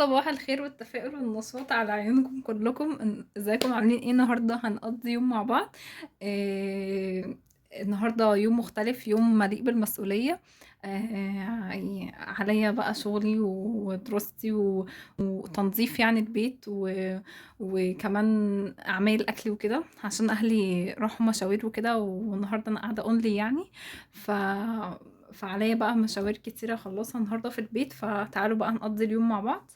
صباح الخير والتفاؤل والنشاط على عيونكم كلكم. ازيكم عاملين ايه؟ النهارده هنقضي يوم مع بعض. إيه النهارده يوم مختلف، يوم مليء بالمسؤولية. عليا بقى شغلي ودراستي وتنظيف يعني البيت وكمان اعمال اكل وكده، عشان اهلي راحوا مشاوير وكده، والنهارده انا قاعده اونلي يعني. ف فعليا بقى مشاوير كتيرة اخلصها النهارده في البيت، فتعالوا بقى نقضي اليوم مع بعض.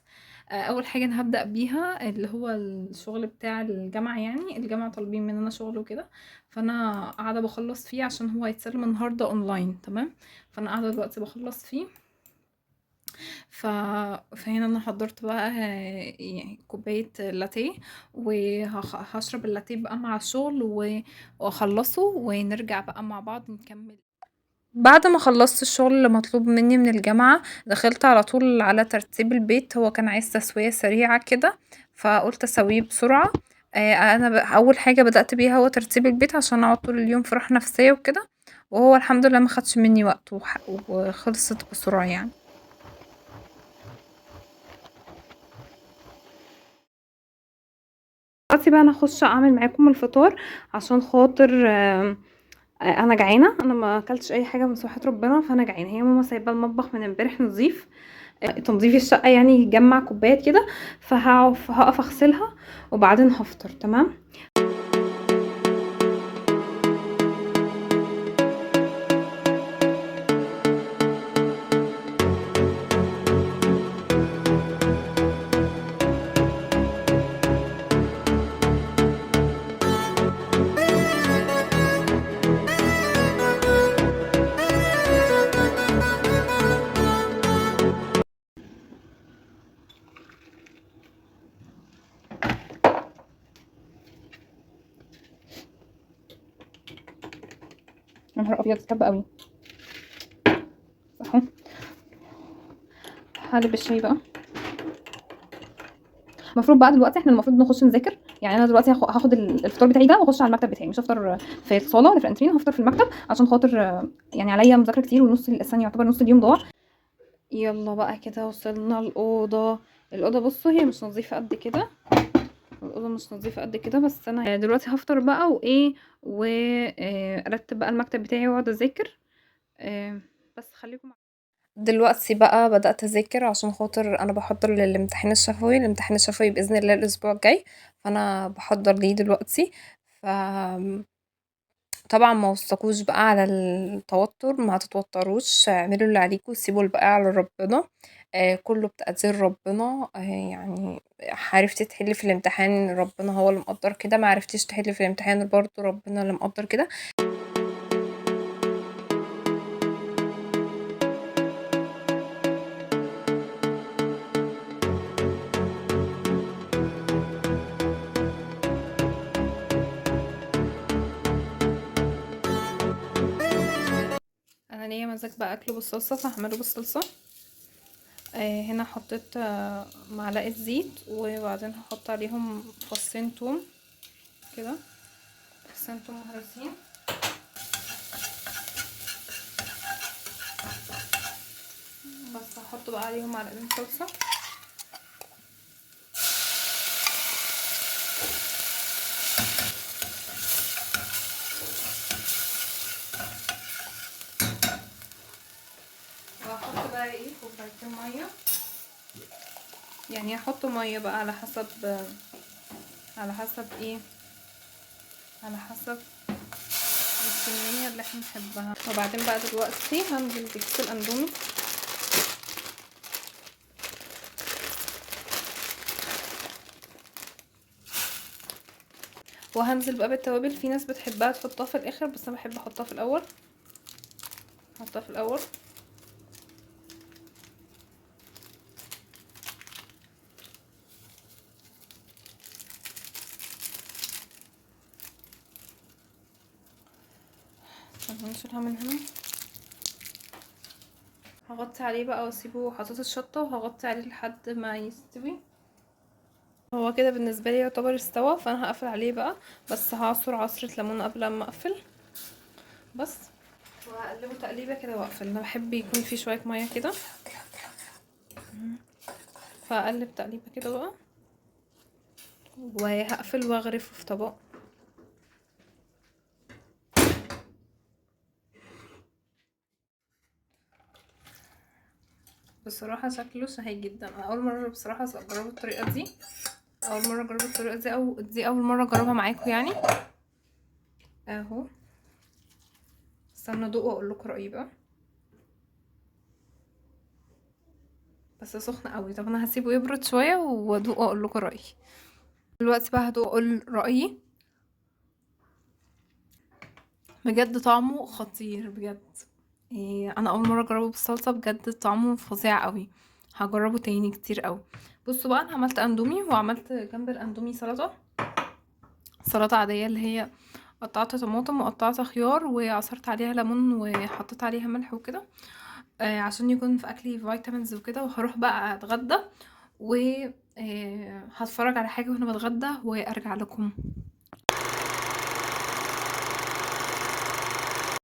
اول حاجه انا هبدا بيها اللي هو الشغل بتاع الجامعه، يعني الجامعه طالبين مننا شغل وكده، فانا قاعده بخلص فيه عشان هو هيتسلم النهارده اونلاين. تمام، فانا قاعده دلوقتي بخلص فيه. ف... فهنا انا حضرت بقى يعني كوبايه لاتيه، وهشرب اللاتيه بقى مع الشغل واخلصه، ونرجع بقى مع بعض نكمل. بعد ما خلصت الشغل اللي مطلوب مني من الجامعة، دخلت على طول على ترتيب البيت. هو كان عايز تسوية سريعة كده، فقلت اسويه بسرعة. اول حاجة بدأت بيها هو ترتيب البيت، عشان اقعد طول اليوم في راحة نفسية وكده. وهو الحمد لله ما خدش مني وقت وخلصت بسرعة يعني. دلوقتي بقى انا اخش اعمل معاكم الفطار، عشان خاطر انا جعانه. انا ما اكلتش اي حاجه من صحه ربنا، فانا جعانه. هي ماما سايبه المطبخ من امبارح نظيف، تنظيف الشقه يعني، يجمع كوبايات كده. هقف اغسلها وبعدين هفطر. تمام. يا نهار ابيض، كب قوي. اهو هقلب الشاي بقى. المفروض بقى دلوقتي احنا المفروض نخش نذاكر. يعني انا دلوقتي هاخد الفطار بتاعي ده واخش على المكتب بتاعي. مش هفطر في الصاله ولا في الانترين، هفطر في المكتب، عشان خاطر يعني عليا مذاكره كتير، ونص الثانيه يعتبر نص اليوم ضاع. يلا بقى كده وصلنا الاوضه. الاوضه بصوا هي مش نظيفه قد كده، الأوضة مش نظيفة قد كده، بس أنا دلوقتي هفطر بقى وإيه، وأرتب بقى المكتب بتاعي وأقعد أذاكر. بس خليكم دلوقتي بقى بدأت أذاكر، عشان خاطر أنا بحضر للامتحان الشفوي. الامتحان الشفوي بإذن الله الأسبوع الجاي، فأنا بحضر ليه دلوقتي. ف طبعا ما وصكوش بقى على التوتر، ما تتوتروش، اعملوا اللي عليكم وسيبوا الباقي على ربنا. كله بتقدير ربنا. يعني عرفتي تحلي في الامتحان ربنا هو اللي مقدر كده، ما عرفتيش تحلي في الامتحان برضه ربنا اللي مقدر كده. انا ليا مزاج بقى اكله بالصلصه، فهعمله بالصلصه. هنا حطيت معلقه زيت، وبعدين هحط عليهم فصين توم كده، فصين توم مهروسين. بس هحط بقى عليهم معلقتين صلصه. وهحط بقى ايه كوبايتين ميه، يعني هحط ميه بقى على حسب ايه، على حسب الكمية اللي احنا نحبها. وبعدين بقى دلوقتي هنزل بكيس الاندومي، وهنزل بقى بالتوابل. في ناس بتحبها تحطها في الاخر، بس انا بحب احطها في الاول. احطها في الاول. هنشيلها من هنا. هغطي عليه بقى واسيبه حاطط الشطة، وهغطي عليه لحد ما يستوي. هو كده بالنسبة لي يعتبر استوى، فانا هقفل عليه بقى. بس هعصر عصرة ليمون قبل ما اقفل بس، وهقلبه تقليبه كده واقفل. انا بحب يكون فيه شوية مية كده. فاقلب تقليبه كده بقى، وهقفل واغرفه في طبق. بصراحه شكله شهي جدا. انا اول مره بصراحه اجرب الطريقه دي، او دي اول مره اجربها معاكم يعني. اهو استنى ادوق واقول لكم رايي بقى. بس سخن قوي. طب انا هسيبه يبرد شويه وادوق واقول لكم رايي. دلوقتي بقى هدوق واقول رايي. بجد طعمه خطير بجد. انا اول مره اجربه بالصلصه، بجد طعمه فظيع قوي. هجربه تاني كتير قوي. بصوا بقى، انا عملت اندومي وعملت جنب الاندومي سلطه عاديه، اللي هي قطعت طماطم وقطعت خيار وعصرت عليها ليمون وحطيت عليها ملح وكده، عشان يكون في اكلي فيتامينز وكده. وهروح بقى اتغدى و هتفرج على حاجه وانا بتغدى وارجع لكم.